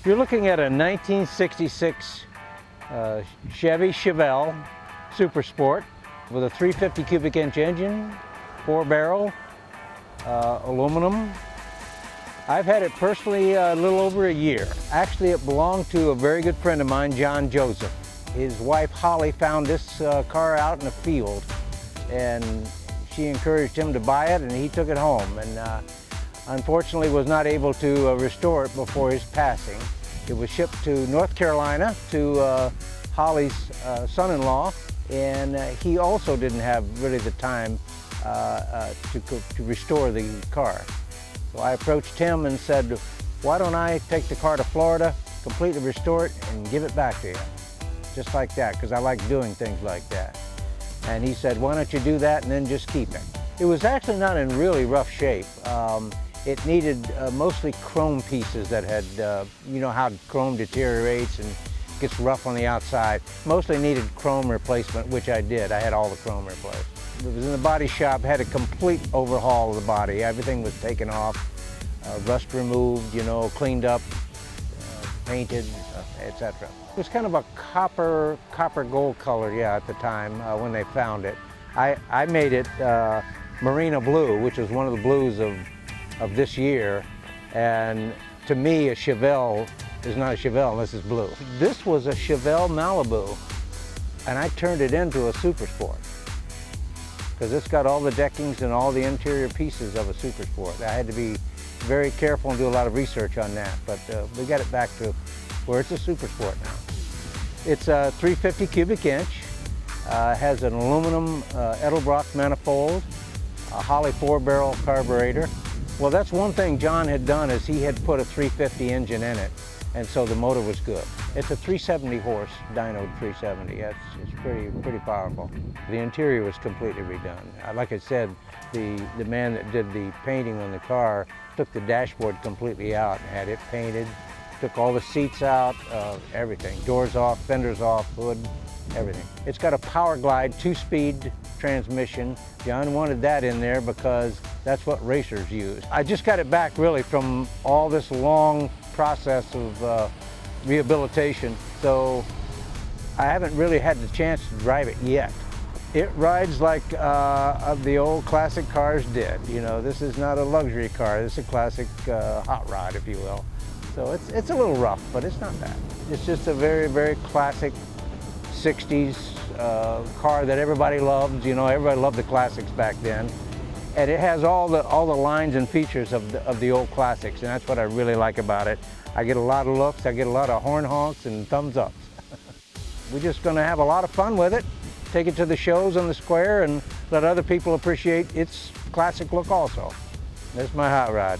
You're looking at a 1966 Chevy Chevelle Super Sport with a 350 cubic inch engine, 4-barrel, aluminum. I've had it personally a little over a year. Actually, it belonged to a very good friend of mine, John Joseph. His wife Holly found this car out in a field, and she encouraged him to buy it, and he took it home, and unfortunately was not able to restore it before his passing. It was shipped to North Carolina to Holly's son-in-law, and he also didn't have really the time to restore the car. So I approached him and said, why don't I take the car to Florida, completely restore it, and give it back to you? Just like that, because I like doing things like that. And he said, why don't you do that and then just keep it? It was actually not in really rough shape. It needed mostly chrome pieces that had, you know how chrome deteriorates and gets rough on the outside. Mostly needed chrome replacement, which I did. I had all the chrome replaced. It was in the body shop, had a complete overhaul of the body. Everything was taken off, rust removed, you know, cleaned up, painted, etc. It was kind of a copper gold color, yeah, at the time when they found it. I made it Marina blue, which was one of the blues of this year, and to me a Chevelle is not a Chevelle unless it's blue. This was a Chevelle Malibu, and I turned it into a Super Sport because it's got all the deckings and all the interior pieces of a Super Sport. I had to be very careful and do a lot of research on that, but we got it back to where it's a Super Sport now. It's a 350 cubic inch, has an aluminum Edelbrock manifold, a Holley 4-barrel carburetor. Well, that's one thing John had done, is he had put a 350 engine in it, and so the motor was good. It's a 370 horse dynoed 370. It's pretty powerful. The interior was completely redone. Like I said, the man that did the painting on the car took the dashboard completely out and had it painted, took all the seats out, everything. Doors off, fenders off, hood, everything. It's got a Power Glide 2-speed transmission. John wanted that in there because that's what racers use. I just got it back really from all this long process of rehabilitation, so I haven't really had the chance to drive it yet. It rides like the old classic cars did. You know, this is not a luxury car. This is a classic hot rod, if you will. So it's a little rough, but it's not bad. It's just a very, very classic 60s car that everybody loves. You know, everybody loved the classics back then. And it has all the lines and features of the old classics, and that's what I really like about it. I get a lot of looks, I get a lot of horn honks and thumbs ups. We're just gonna have a lot of fun with it, take it to the shows on the square and let other people appreciate its classic look also. There's my hot rod.